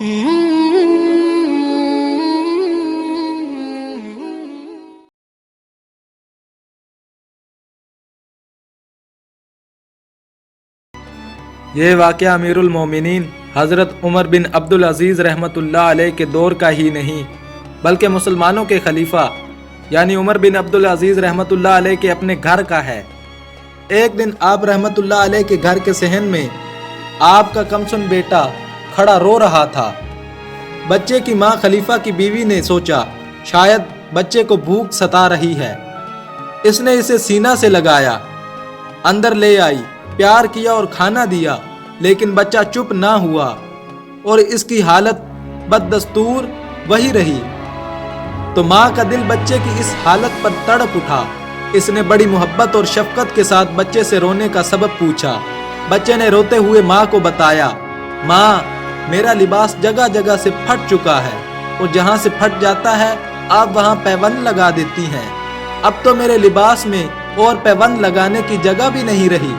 یہ واقعہ امیرُ المومنین حضرت عمر بن عبدالعزیز رحمۃ اللہ علیہ کے دور کا ہی نہیں بلکہ مسلمانوں کے خلیفہ یعنی عمر بن عبدالعزیز رحمۃ اللہ علیہ کے اپنے گھر کا ہے۔ ایک دن آپ رحمۃ اللہ علیہ کے گھر کے صحن میں آپ کا کمسن بیٹا کھڑا رو رہا تھا۔ بچے کی ماں خلیفہ کی بیوی نے سوچا شاید بچے کو بھوک ستا رہی ہے، اس نے اسے سینہ سے لگایا، اندر لے آئی، پیار کیا اور کھانا دیا، لیکن بچہ چپ نہ ہوا اور اس کی حالت بددستور وہی رہی۔ تو ماں کا دل بچے کی اس حالت پر تڑپ اٹھا۔ اس نے بڑی محبت اور شفقت کے ساتھ بچے سے رونے کا سبب پوچھا۔ بچے نے روتے ہوئے ماں کو بتایا، ماں میرا لباس جگہ جگہ سے پھٹ چکا ہے اور جہاں سے پھٹ جاتا ہے آپ وہاں پیوند لگا دیتی ہیں، اب تو میرے لباس میں اور پیوند لگانے کی جگہ بھی نہیں رہی۔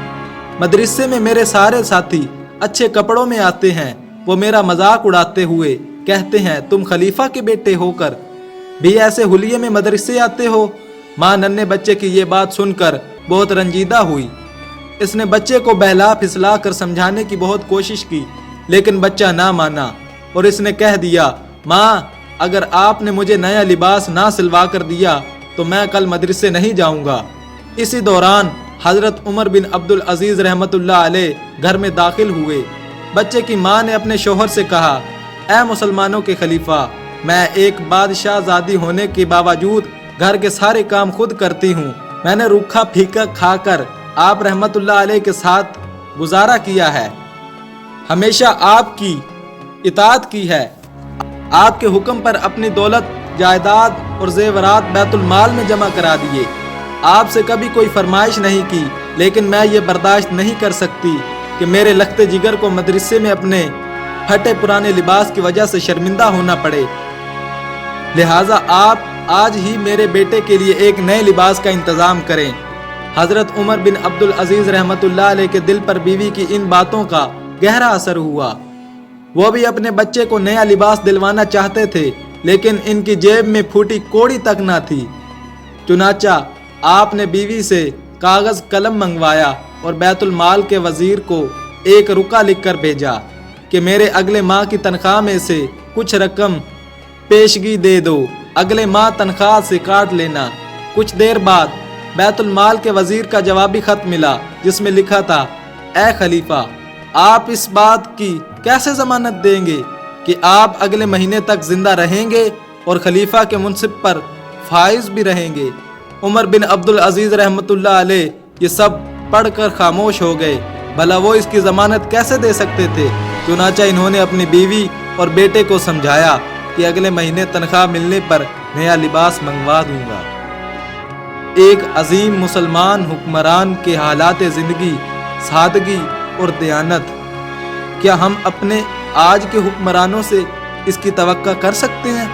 مدرسے میں میرے سارے ساتھی اچھے کپڑوں میں آتے ہیں، وہ میرا مذاق اڑاتے ہوئے کہتے ہیں تم خلیفہ کے بیٹے ہو کر بھی ایسے حلیے میں مدرسے آتے ہو۔ ماں ننھے بچے کی یہ بات سن کر بہت رنجیدہ ہوئی۔ اس نے بچے کو بہلا پھسلا کر سمجھانے کی بہت کوشش کی، لیکن بچہ نہ مانا اور اس نے کہہ دیا، ماں اگر آپ نے مجھے نیا لباس نہ سلوا کر دیا تو میں کل مدرسے نہیں جاؤں گا۔ اسی دوران حضرت عمر بن عبدالعزیز رحمۃ اللہ علیہ گھر میں داخل ہوئے۔ بچے کی ماں نے اپنے شوہر سے کہا، اے مسلمانوں کے خلیفہ، میں ایک بادشاہ زادی ہونے کے باوجود گھر کے سارے کام خود کرتی ہوں۔ میں نے روکھا پھیکا کھا کر آپ رحمۃ اللہ علیہ کے ساتھ گزارا کیا ہے، ہمیشہ آپ کی اطاعت کی ہے، آپ کے حکم پر اپنی دولت جائیداد اور زیورات بیت المال میں جمع کرا دیے، آپ سے کبھی کوئی فرمائش نہیں کی، لیکن میں یہ برداشت نہیں کر سکتی کہ میرے لخت جگر کو مدرسے میں اپنے پھٹے پرانے لباس کی وجہ سے شرمندہ ہونا پڑے، لہٰذا آپ آج ہی میرے بیٹے کے لیے ایک نئے لباس کا انتظام کریں۔ حضرت عمر بن عبدالعزیز رحمۃ اللہ علیہ کے دل پر بیوی کی ان باتوں کا گہرا اثر ہوا۔ وہ بھی اپنے بچے کو نیا لباس دلوانا چاہتے تھے، لیکن ان کی جیب میں پھوٹی کوڑی تک نہ تھی۔ چنانچہ آپ نے بیوی سے کاغذ قلم منگوایا اور بیت المال کے وزیر کو ایک رکا لکھ کر بھیجا کہ میرے اگلے ماہ کی تنخواہ میں سے کچھ رقم پیشگی دے دو، اگلے ماہ تنخواہ سے کاٹ لینا۔ کچھ دیر بعد بیت المال کے وزیر کا جوابی خط ملا جس میں لکھا تھا، اے خلیفہ، آپ اس بات کی کیسے ضمانت دیں گے کہ آپ اگلے مہینے تک زندہ رہیں گے اور خلیفہ کے منصب پر فائز بھی رہیں گے۔ عمر بن عبدالعزیز رحمۃ اللہ علیہ یہ سب پڑھ کر خاموش ہو گئے، بھلا وہ اس کی ضمانت کیسے دے سکتے تھے؟ چنانچہ انہوں نے اپنی بیوی اور بیٹے کو سمجھایا کہ اگلے مہینے تنخواہ ملنے پر نیا لباس منگوا دوں گا۔ ایک عظیم مسلمان حکمران کے حالات زندگی، سادگی اور دیانت، کیا ہم اپنے آج کے حکمرانوں سے اس کی توقع کر سکتے ہیں؟